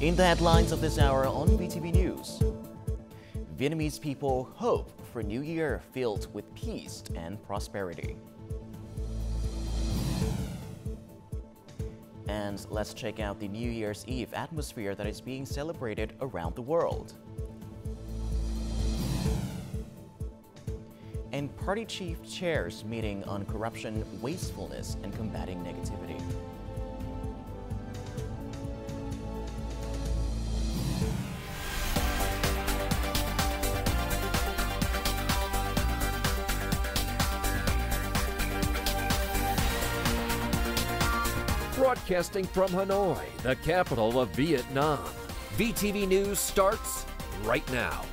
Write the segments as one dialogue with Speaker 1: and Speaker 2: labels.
Speaker 1: In the headlines of this hour on VTV News, Vietnamese people hope for a new year filled with peace and prosperity. And let's check out the New Year's Eve atmosphere that is being celebrated around the world. And party chief chairs meeting on corruption, wastefulness, and combating negativity.
Speaker 2: Broadcasting from Hanoi, the capital of Vietnam. VTV News starts right now.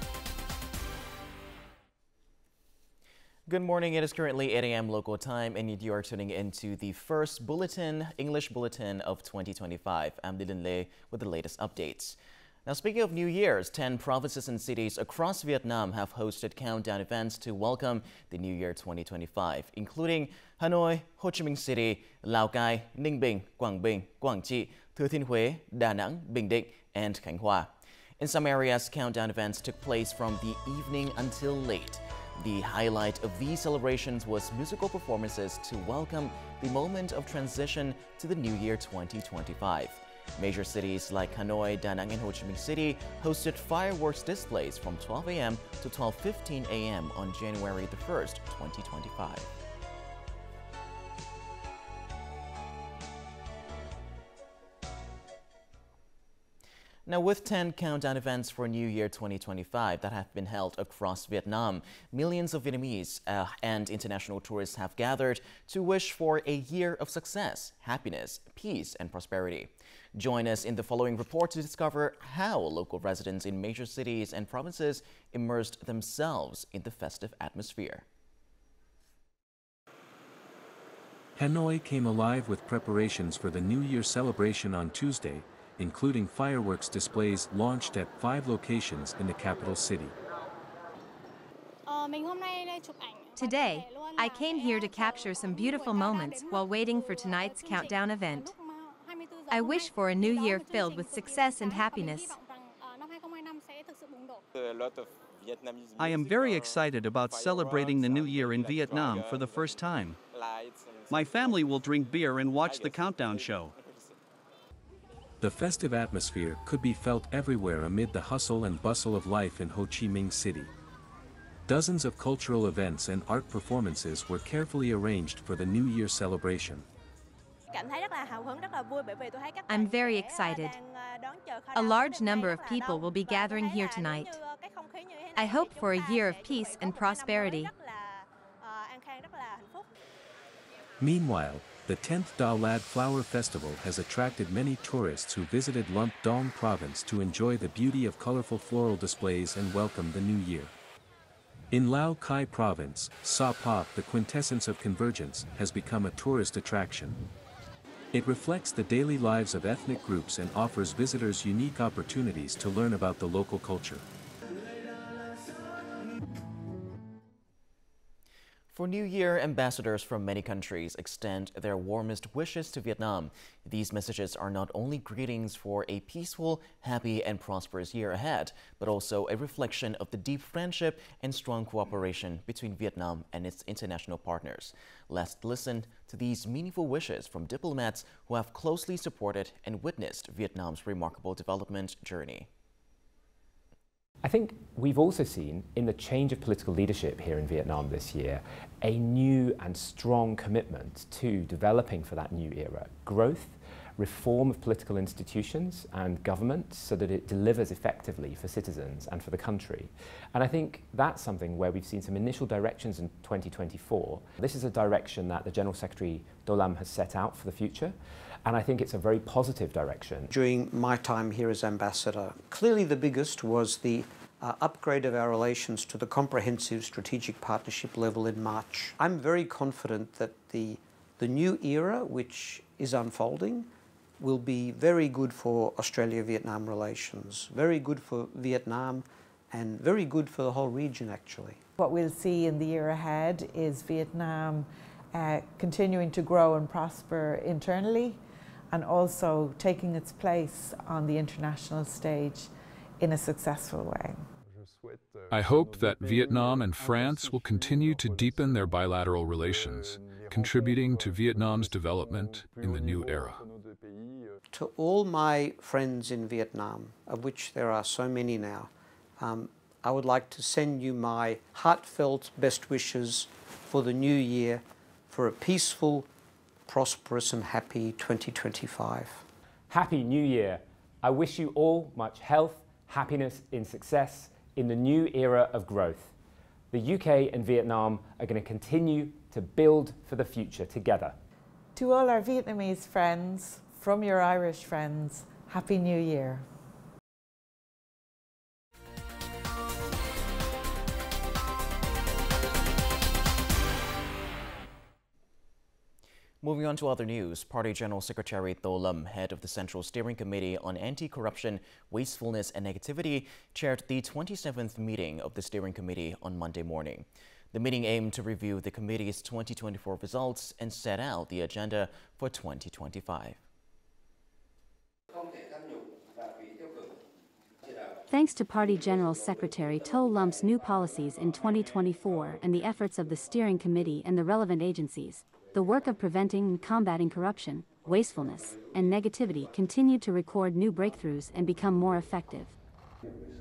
Speaker 1: Good morning. It is currently 8 a.m. local time, and you are tuning into the first English bulletin of 2025. I'm Dylan Lê with the latest updates. Now, speaking of New Year's, 10 provinces and cities across Vietnam have hosted countdown events to welcome the New Year 2025, including Hanoi, Ho Chi Minh City, Lào Cai, Ninh Bình, Quảng Bình, Quảng Trị, Thừa Thiên Huế, Đà Nẵng, Bình Định, and Khánh Hòa. In some areas, countdown events took place from the evening until late. The highlight of these celebrations was musical performances to welcome the moment of transition to the New Year 2025. Major cities like Hanoi, Da Nang, and Ho Chi Minh City hosted fireworks displays from 12 a.m. to 12:15 a.m. on January the 1st, 2025. Now, with 10 countdown events for New Year 2025 that have been held across Vietnam, millions of Vietnamese and international tourists have gathered to wish for a year of success, happiness, peace, and prosperity. Join us in the following report to discover how local residents in major cities and provinces immersed themselves in the festive atmosphere.
Speaker 3: Hanoi came alive with preparations for the New Year celebration on Tuesday, including fireworks displays launched at 5 locations in the capital city.
Speaker 4: Today, I came here to capture some beautiful moments while waiting for tonight's countdown event. I wish for a new year filled with success and happiness.
Speaker 5: I am very excited about celebrating the New Year in Vietnam for the first time. My family will drink beer and watch the countdown show.
Speaker 3: The festive atmosphere could be felt everywhere amid the hustle and bustle of life in Ho Chi Minh City. Dozens of cultural events and art performances were carefully arranged for the New Year celebration.
Speaker 4: I'm very excited. A large number of people will be gathering here tonight. I hope for a year of peace and prosperity.
Speaker 3: Meanwhile, the 10th Đà Lạt Flower Festival has attracted many tourists who visited Lâm Dong Province to enjoy the beauty of colorful floral displays and welcome the new year. In Lao Cai Province, Sa Pa, the quintessence of convergence, has become a tourist attraction. It reflects the daily lives of ethnic groups and offers visitors unique opportunities to learn about the local culture.
Speaker 1: For New Year, ambassadors from many countries extend their warmest wishes to Vietnam. These messages are not only greetings for a peaceful, happy, and prosperous year ahead, but also a reflection of the deep friendship and strong cooperation between Vietnam and its international partners. Let's listen to these meaningful wishes from diplomats who have closely supported and witnessed Vietnam's remarkable development journey.
Speaker 6: I think we've also seen, in the change of political leadership here in Vietnam this year, a new and strong commitment to developing for that new era growth, reform of political institutions and government so that it delivers effectively for citizens and for the country. And I think that's something where we've seen some initial directions in 2024. This is a direction that the General Secretary Do Lam has set out for the future. And I think it's a very positive direction.
Speaker 7: During my time here as ambassador, clearly the biggest was the upgrade of our relations to the comprehensive strategic partnership level in March. I'm very confident that the new era which is unfolding will be very good for Australia-Vietnam relations, very good for Vietnam, and very good for the whole region, actually.
Speaker 8: What we'll see in the year ahead is Vietnam continuing to grow and prosper internally, and also taking its place on the international stage in a successful way.
Speaker 9: I hope that Vietnam and France will continue to deepen their bilateral relations, contributing to Vietnam's development in the new era.
Speaker 7: To all my friends in Vietnam, of which there are so many now, I would like to send you my heartfelt best wishes for the new year, for a peaceful, prosperous and happy 2025.
Speaker 6: Happy New Year. I wish you all much health, happiness and success in the new era of growth. The UK and Vietnam are going to continue to build for the future together.
Speaker 8: To all our Vietnamese friends, from your Irish friends, Happy New Year.
Speaker 1: Moving on to other news, Party General Secretary Theo Lam, head of the Central Steering Committee on Anti-Corruption, Wastefulness and Negativity, chaired the 27th meeting of the Steering Committee on Monday morning. The meeting aimed to review the committee's 2024 results and set out the agenda for 2025.
Speaker 10: Thanks to Party General Secretary Theo Lam's new policies in 2024 and the efforts of the Steering Committee and the relevant agencies, the work of preventing and combating corruption, wastefulness, and negativity continued to record new breakthroughs and become more effective.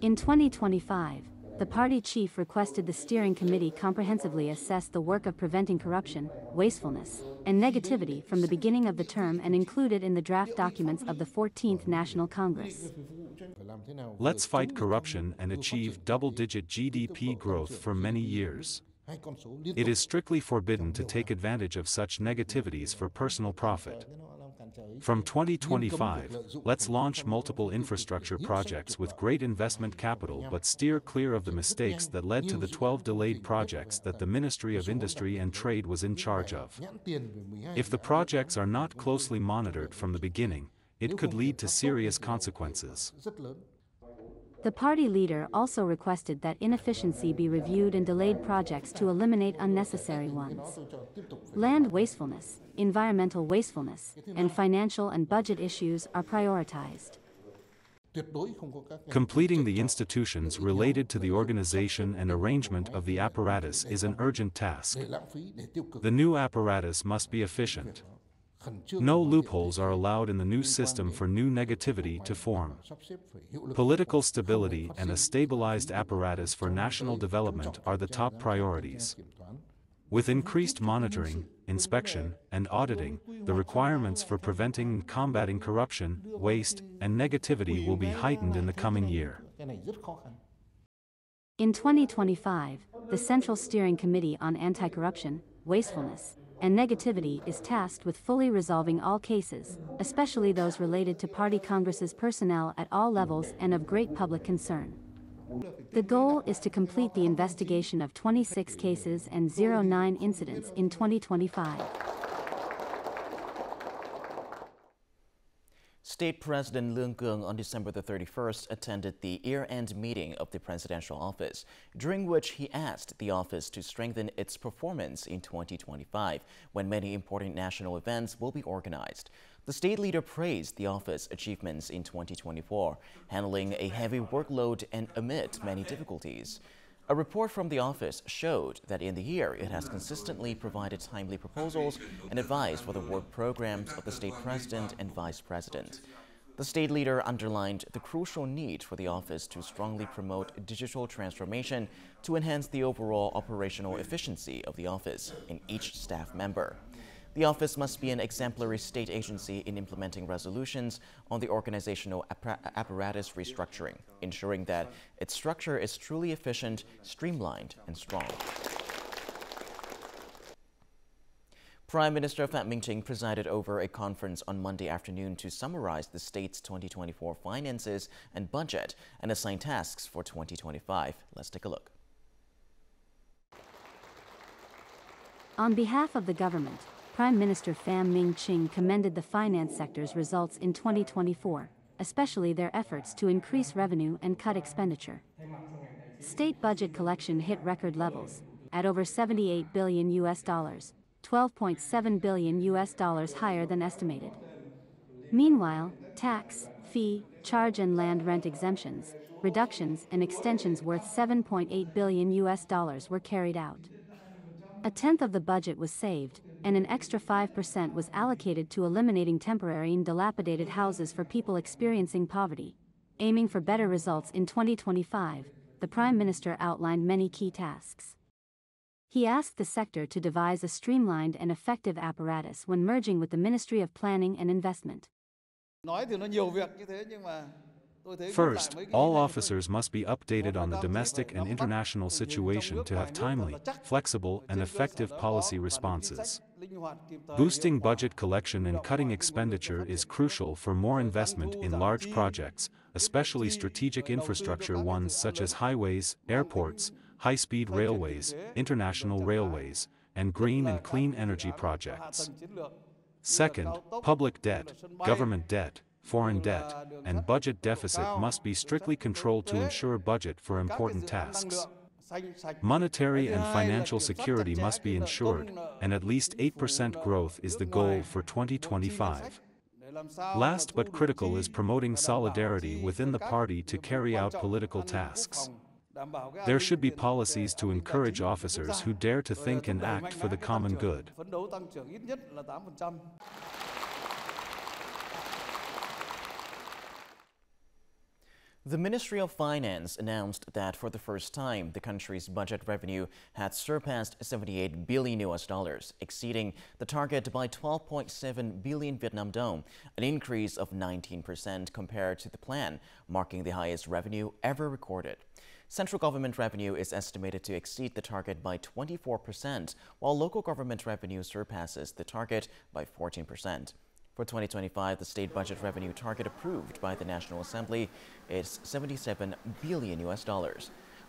Speaker 10: In 2025, the party chief requested the Steering Committee comprehensively assess the work of preventing corruption, wastefulness, and negativity from the beginning of the term and include it in the draft documents of the 14th National Congress.
Speaker 3: Let's fight corruption and achieve double-digit GDP growth for many years. It is strictly forbidden to take advantage of such negativities for personal profit. From 2025, let's launch multiple infrastructure projects with great investment capital but steer clear of the mistakes that led to the 12 delayed projects that the Ministry of Industry and Trade was in charge of. If the projects are not closely monitored from the beginning, it could lead to serious consequences.
Speaker 10: The party leader also requested that inefficiency be reviewed and delayed projects to eliminate unnecessary ones. Land wastefulness, environmental wastefulness, and financial and budget issues are prioritized.
Speaker 3: Completing the institutions related to the organization and arrangement of the apparatus is an urgent task. The new apparatus must be efficient. No loopholes are allowed in the new system for new negativity to form. Political stability and a stabilized apparatus for national development are the top priorities. With increased monitoring, inspection, and auditing, the requirements for preventing and combating corruption, waste, and negativity will be heightened in the coming year.
Speaker 10: In 2025, the Central Steering Committee on Anti-Corruption, Wastefulness, and Negativity is tasked with fully resolving all cases, especially those related to Party Congress's personnel at all levels and of great public concern. The goal is to complete the investigation of 26 cases and 09 incidents in 2025.
Speaker 1: State President Leung Keung on December the 31st attended the year-end meeting of the presidential office, during which he asked the office to strengthen its performance in 2025, when many important national events will be organized. The state leader praised the office's achievements in 2024, handling a heavy workload and amid many difficulties. A report from the office showed that in the year it has consistently provided timely proposals and advice for the work programs of the state president and vice president. The state leader underlined the crucial need for the office to strongly promote digital transformation to enhance the overall operational efficiency of the office and each staff member. The office must be an exemplary state agency in implementing resolutions on the organizational apparatus restructuring, ensuring that its structure is truly efficient, streamlined, and strong. Prime Minister Phie presided over a conference on Monday afternoon to summarize the state's 2024 finances and budget and assign tasks for 2025. Let's take a look.
Speaker 10: On behalf of the government, Prime Minister Phie commended the finance sector's results in 2024, especially their efforts to increase revenue and cut expenditure. State budget collection hit record levels at over $78 billion, $12.7 billion higher than estimated. Meanwhile, tax, fee, charge and land rent exemptions, reductions and extensions worth $7.8 billion were carried out. A tenth of the budget was saved, and an extra 5% was allocated to eliminating temporary and dilapidated houses for people experiencing poverty. Aiming for better results in 2025, the Prime Minister outlined many key tasks. He asked the sector to devise a streamlined and effective apparatus when merging with the Ministry of Planning and Investment.
Speaker 3: First, all officers must be updated on the domestic and international situation to have timely, flexible, and effective policy responses. Boosting budget collection and cutting expenditure is crucial for more investment in large projects, especially strategic infrastructure ones such as highways, airports, high-speed railways, international railways, and green and clean energy projects. Second, public debt, government debt, foreign debt, and budget deficit must be strictly controlled to ensure budget for important tasks. Monetary and financial security must be ensured, and at least 8% growth is the goal for 2025. Last but critical is promoting solidarity within the party to carry out political tasks. There should be policies to encourage officers who dare to think and act for the common good.
Speaker 1: The Ministry of Finance announced that for the first time, the country's budget revenue had surpassed $78 billion, exceeding the target by 12.7 billion Vietnam dong, an increase of 19% compared to the plan, marking the highest revenue ever recorded. Central government revenue is estimated to exceed the target by 24%, while local government revenue surpasses the target by 14%. For 2025, the state budget revenue target approved by the National Assembly is $77 billion.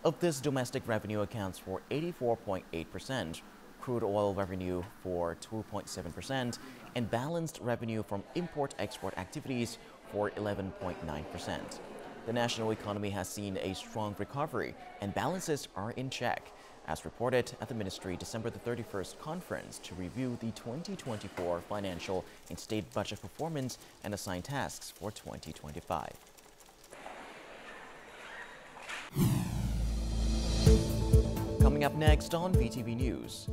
Speaker 1: Of this, domestic revenue accounts for 84.8%, crude oil revenue for 2.7%, and balanced revenue from import-export activities for 11.9%. The national economy has seen a strong recovery, and balances are in check, as reported at the Ministry December the 31st conference to review the 2024 financial and state budget performance and assign tasks for 2025. Coming up next on VTV News,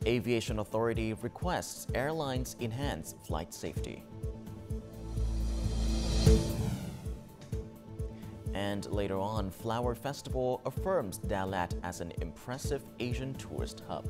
Speaker 1: Aviation Authority requests airlines enhance flight safety. And later on, Flower Festival affirms Dalat as an impressive Asian tourist hub.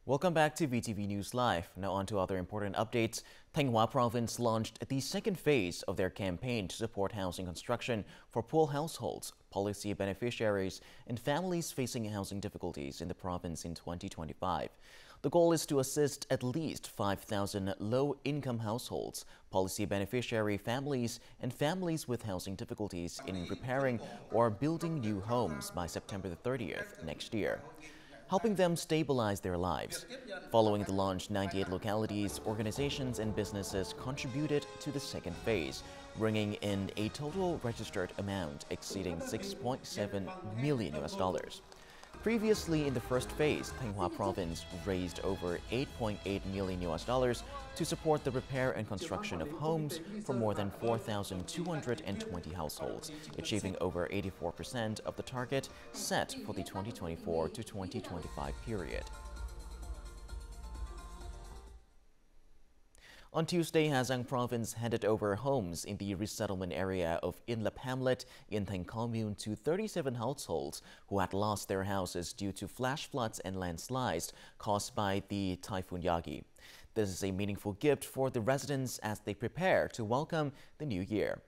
Speaker 1: Welcome back to VTV News Live. Now on to other important updates. Tanga Province launched the second phase of their campaign to support housing construction for poor households, policy beneficiaries, and families facing housing difficulties in the province in 2025. The goal is to assist at least 5,000 low-income households, policy beneficiary families, and families with housing difficulties in repairing or building new homes by September the 30th next year, helping them stabilize their lives. Following the launch, 98 localities, organizations, and businesses contributed to the second phase, bringing in a total registered amount exceeding $6.7 million. Previously, in the first phase, Tanga Province raised over $8.8 million to support the repair and construction of homes for more than 4,220 households, achieving over 84% of the target set for the 2024 to 2025 period. On Tuesday, Ha Giang Province handed over homes in the resettlement area of Inlap Hamlet in Thanh Commune to 37 households who had lost their houses due to flash floods and landslides caused by the Typhoon Yagi. This is a meaningful gift for the residents as they prepare to welcome the new year.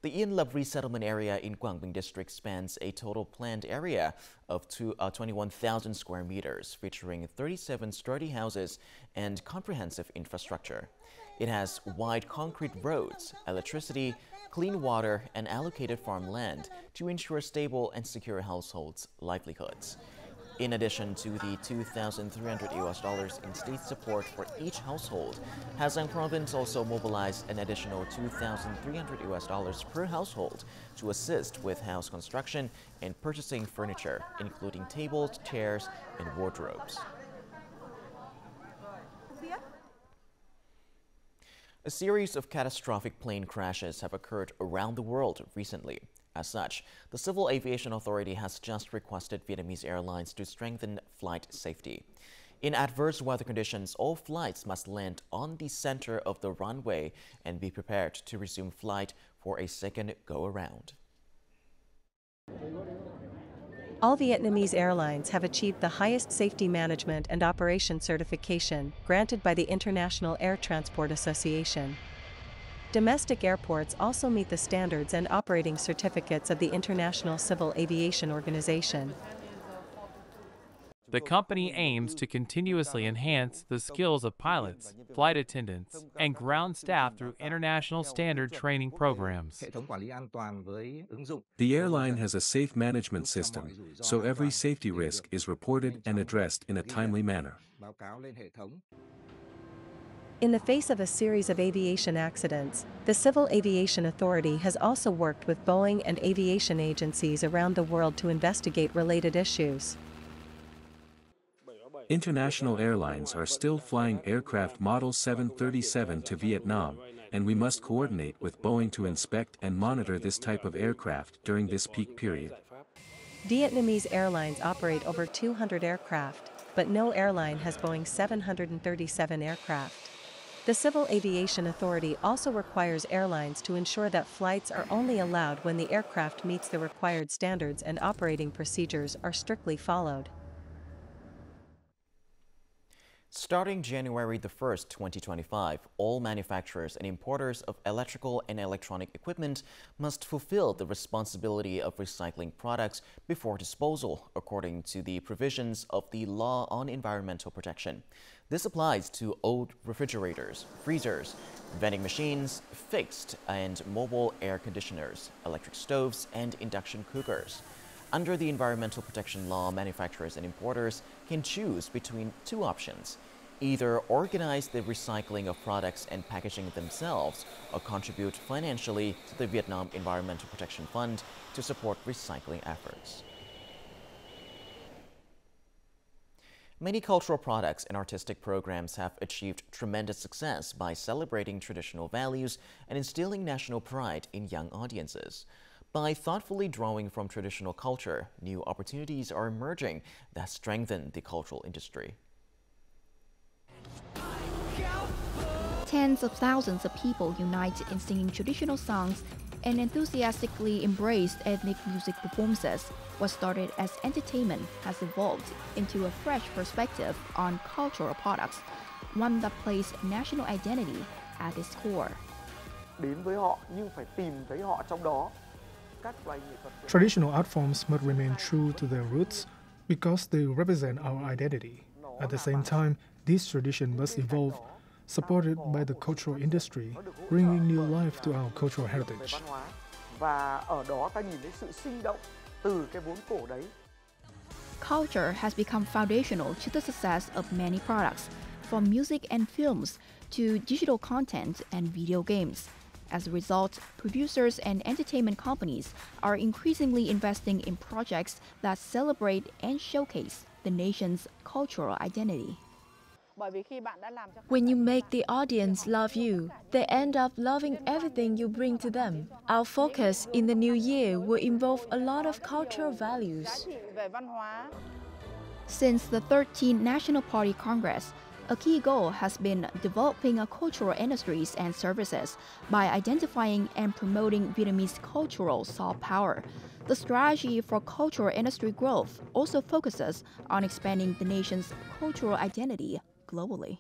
Speaker 1: The Yên Lập resettlement area in Quang Binh district spans a total planned area of 21,000 square meters, featuring 37 sturdy houses and comprehensive infrastructure. It has wide concrete roads, electricity, clean water, and allocated farmland to ensure stable and secure households' livelihoods. In addition to the $2,300 in state support for each household, Tanga Province also mobilized an additional $2,300 per household to assist with house construction and purchasing furniture, including tables, chairs, and wardrobes. A series of catastrophic plane crashes have occurred around the world recently. As such, the Civil Aviation Authority has just requested Vietnamese airlines to strengthen flight safety. In adverse weather conditions, all flights must land on the center of the runway and be prepared to resume flight for a second go-around.
Speaker 11: All Vietnamese airlines have achieved the highest safety management and operation certification granted by the International Air Transport Association. Domestic airports also meet the standards and operating certificates of the International Civil Aviation Organization.
Speaker 12: The company aims to continuously enhance the skills of pilots, flight attendants, and ground staff through international standard training programs.
Speaker 3: The airline has a safe management system, so every safety risk is reported and addressed in a timely manner.
Speaker 11: In the face of a series of aviation accidents, the Civil Aviation Authority has also worked with Boeing and aviation agencies around the world to investigate related issues.
Speaker 3: International airlines are still flying aircraft Model 737 to Vietnam, and we must coordinate with Boeing to inspect and monitor this type of aircraft during this peak period.
Speaker 11: Vietnamese airlines operate over 200 aircraft, but no airline has Boeing 737 aircraft. The Civil Aviation Authority also requires airlines to ensure that flights are only allowed when the aircraft meets the required standards and operating procedures are strictly followed.
Speaker 1: Starting January the 1st, 2025, all manufacturers and importers of electrical and electronic equipment must fulfill the responsibility of recycling products before disposal, according to the provisions of the Law on Environmental Protection. This applies to old refrigerators, freezers, vending machines, fixed and mobile air conditioners, electric stoves, and induction cookers. Under the Environmental Protection Law, manufacturers and importers can choose between two options: either organize the recycling of products and packaging themselves, or contribute financially to the Vietnam Environmental Protection Fund to support recycling efforts. Many cultural products and artistic programs have achieved tremendous success by celebrating traditional values and instilling national pride in young audiences. By thoughtfully drawing from traditional culture, new opportunities are emerging that strengthen the cultural industry.
Speaker 13: Tens of thousands of people unite in singing traditional songs and enthusiastically embraced ethnic music performances. What started as entertainment has evolved into a fresh perspective on cultural products, one that places national identity at its core.
Speaker 14: Traditional art forms must remain true to their roots because they represent our identity. At the same time, this tradition must evolve, supported by the cultural industry, bringing new life to our cultural heritage.
Speaker 13: Culture has become foundational to the success of many products, from music and films to digital content and video games. As a result, producers and entertainment companies are increasingly investing in projects that celebrate and showcase the nation's cultural identity.
Speaker 15: When you make the audience love you, they end up loving everything you bring to them. Our focus in the new year will involve a lot of cultural values.
Speaker 13: Since the 13th National Party Congress, a key goal has been developing cultural industries and services by identifying and promoting Vietnamese cultural soft power. The strategy for cultural industry growth also focuses on expanding the nation's cultural identity globally.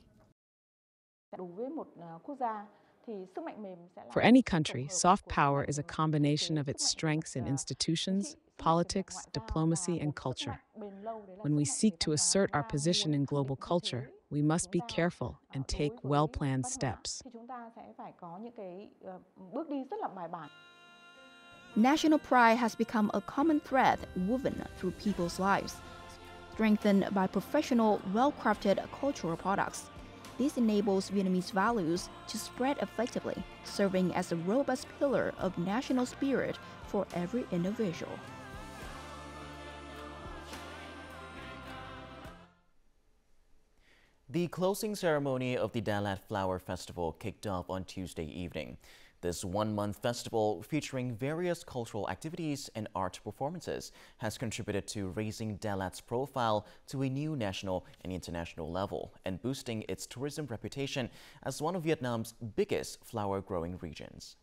Speaker 16: For any country, soft power is a combination of its strengths in institutions, politics, diplomacy, and culture. When we seek to assert our position in global culture, we must be careful and take well-planned steps.
Speaker 13: National pride has become a common thread woven through people's lives, strengthened by professional, well-crafted cultural products. This enables Vietnamese values to spread effectively, serving as a robust pillar of national spirit for every individual.
Speaker 1: The closing ceremony of the Đà Lạt Flower Festival kicked off on Tuesday evening. This one-month festival, featuring various cultural activities and art performances, has contributed to raising Đà Lat's profile to a new national and international level and boosting its tourism reputation as one of Vietnam's biggest flower-growing regions.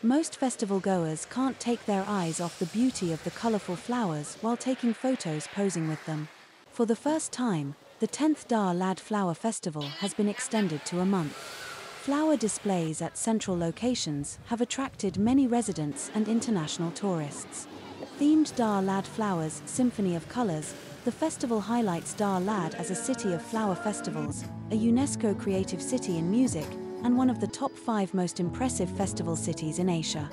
Speaker 10: Most festival goers can't take their eyes off the beauty of the colorful flowers while taking photos posing with them. For the first time, the 10th Đà Lạt Flower Festival has been extended to a month. Flower displays at central locations have attracted many residents and international tourists. Themed Đà Lạt Flowers Symphony of Colors, the festival highlights Đà Lạt as a city of flower festivals, a UNESCO creative city in music, and one of the top 5 most impressive festival cities in Asia.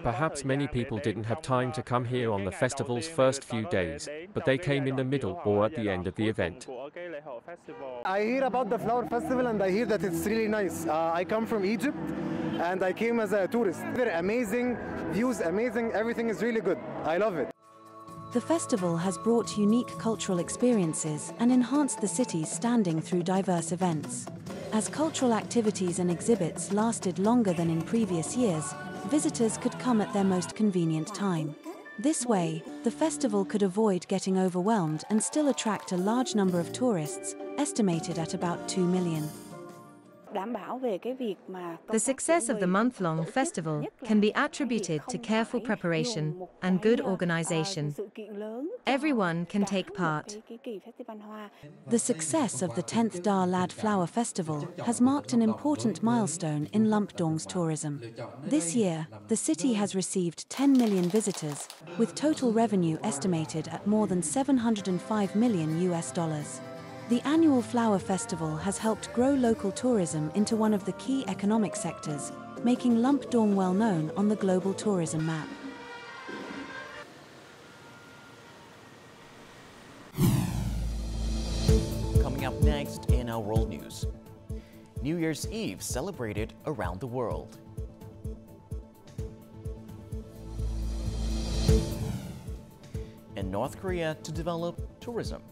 Speaker 17: Perhaps many people didn't have time to come here on the festival's first few days, but they came in the middle or at the end of the event.
Speaker 18: I hear about the flower festival and I hear that it's really nice. I come from Egypt and I came as a tourist. They're amazing, views amazing, everything is really good. I love it.
Speaker 10: The festival has brought unique cultural experiences and enhanced the city's standing through diverse events. As cultural activities and exhibits lasted longer than in previous years, visitors could come at their most convenient time. This way, the festival could avoid getting overwhelmed and still attract a large number of tourists, estimated at about 2 million.
Speaker 4: The success of the month-long festival can be attributed to careful preparation and good organization. Everyone can take part.
Speaker 10: The success of the 10th Đà Lạt Flower Festival has marked an important milestone in Lump Dong's tourism. This year, the city has received 10 million visitors, with total revenue estimated at more than $705 million. The annual flower festival has helped grow local tourism into one of the key economic sectors, making Lump Dong well known on the global tourism map.
Speaker 1: Coming up next in our world news, New Year's Eve celebrated around the world. And North Korea to develop tourism.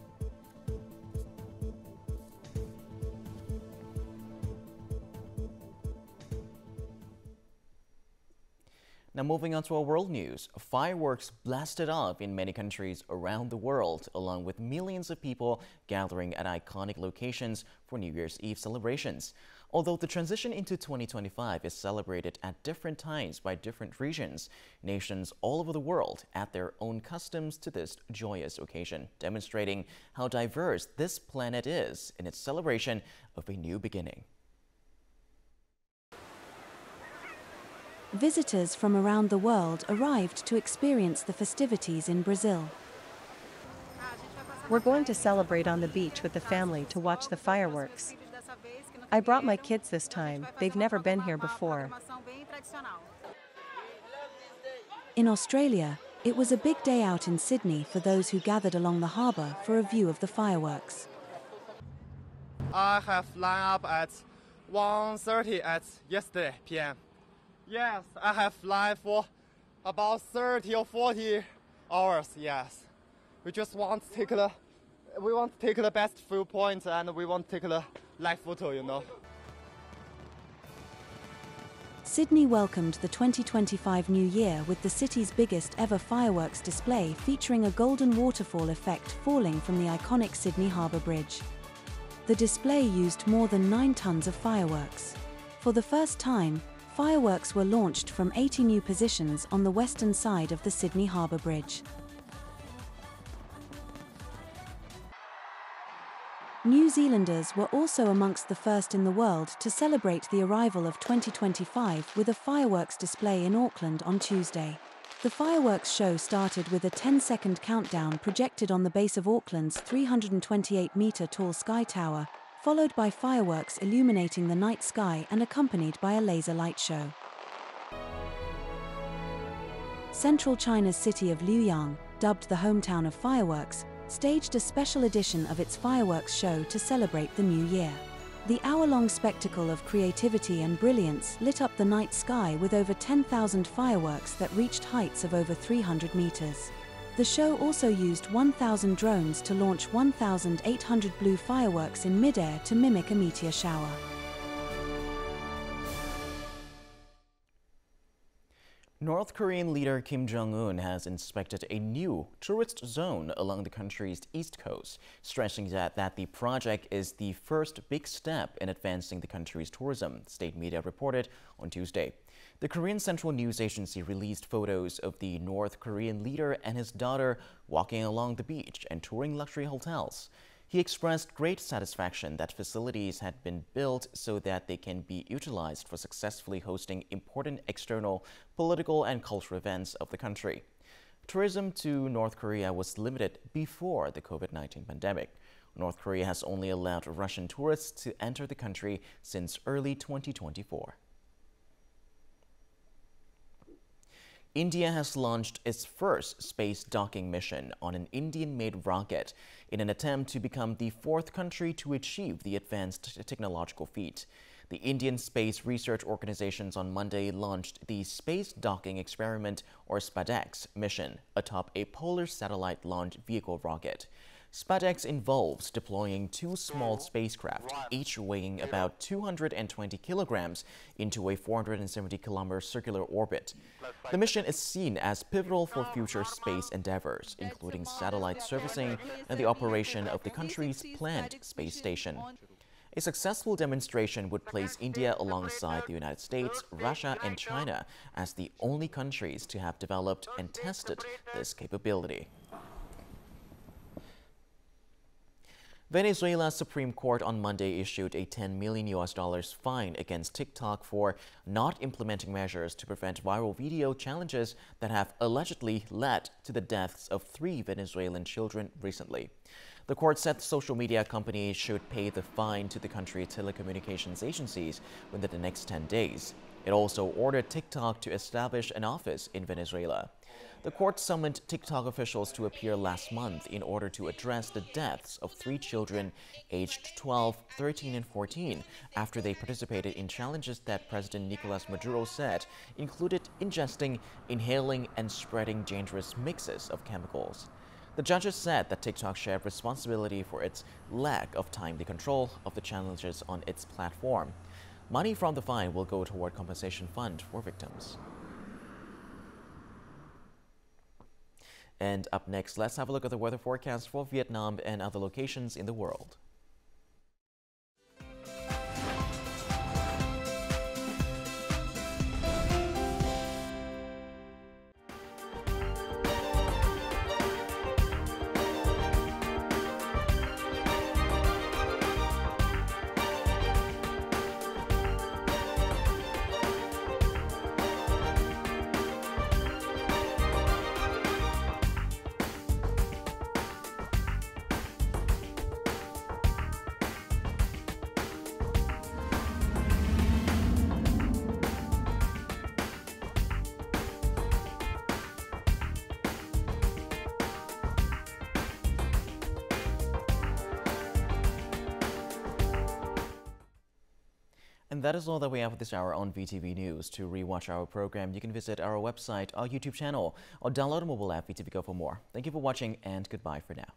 Speaker 1: Now moving on to our world news, fireworks blasted off in many countries around the world, along with millions of people gathering at iconic locations for New Year's Eve celebrations. Although the transition into 2025 is celebrated at different times by different regions, nations all over the world add their own customs to this joyous occasion, demonstrating how diverse this planet is in its celebration of a new beginning.
Speaker 10: Visitors from around the world arrived to experience the festivities in Brazil.
Speaker 11: We're going to celebrate on the beach with the family to watch the fireworks. I brought my kids this time. They've never been here before.
Speaker 10: In Australia, it was a big day out in Sydney for those who gathered along the harbour for a view of the fireworks.
Speaker 18: I have lined up at 1:30 at yesterday p.m. Yes, I have flight for about 30 or 40 hours, yes. We just want to take the best viewpoint and we want to take the live photo, you know.
Speaker 10: Sydney welcomed the 2025 New Year with the city's biggest ever fireworks display featuring a golden waterfall effect falling from the iconic Sydney Harbour Bridge. The display used more than 9 tons of fireworks. For the first time, fireworks were launched from 80 new positions on the western side of the Sydney Harbour Bridge. New Zealanders were also amongst the first in the world to celebrate the arrival of 2025 with a fireworks display in Auckland on Tuesday. The fireworks show started with a 10-second countdown projected on the base of Auckland's 328-metre-tall Sky Tower, followed by fireworks illuminating the night sky and accompanied by a laser light show. Central China's city of Luoyang, dubbed the hometown of fireworks, staged a special edition of its fireworks show to celebrate the new year. The hour-long spectacle of creativity and brilliance lit up the night sky with over 10,000 fireworks that reached heights of over 300 meters. The show also used 1,000 drones to launch 1,800 blue fireworks in mid-air to mimic a meteor shower.
Speaker 1: North Korean leader Kim Jong-un has inspected a new tourist zone along the country's east coast, stressing that the project is the first big step in advancing the country's tourism, state media reported on Tuesday. The Korean Central News Agency released photos of the North Korean leader and his daughter walking along the beach and touring luxury hotels. He expressed great satisfaction that facilities had been built so that they can be utilized for successfully hosting important external, political, and cultural events of the country. Tourism to North Korea was limited before the COVID-19 pandemic. North Korea has only allowed Russian tourists to enter the country since early 2024. India has launched its first space docking mission on an Indian-made rocket in an attempt to become the fourth country to achieve the advanced technological feat. The Indian Space Research Organizations on Monday launched the Space Docking Experiment, or SPADEX, mission atop a polar satellite launch vehicle rocket. SPADEX involves deploying two small spacecraft, each weighing about 220 kilograms, into a 470-kilometer circular orbit. The mission is seen as pivotal for future space endeavors, including satellite servicing and the operation of the country's planned space station. A successful demonstration would place India alongside the United States, Russia, and China as the only countries to have developed and tested this capability. Venezuela's Supreme Court on Monday issued a $10 million fine against TikTok for not implementing measures to prevent viral video challenges that have allegedly led to the deaths of 3 Venezuelan children recently. The court said the social media company should pay the fine to the country's telecommunications agencies within the next 10 days. It also ordered TikTok to establish an office in Venezuela. The court summoned TikTok officials to appear last month in order to address the deaths of 3 children aged 12, 13, and 14 after they participated in challenges that President Nicolas Maduro said included ingesting, inhaling, and spreading dangerous mixes of chemicals. The judges said that TikTok shared responsibility for its lack of timely control of the challenges on its platform. Money from the fine will go toward compensation fund for victims. And up next, let's have a look at the weather forecast for Vietnam and other locations in the world. And that is all that we have this hour on VTV News. To rewatch our program, you can visit our website, our YouTube channel, or download a mobile app VTVgo for more. Thank you for watching, and goodbye for now.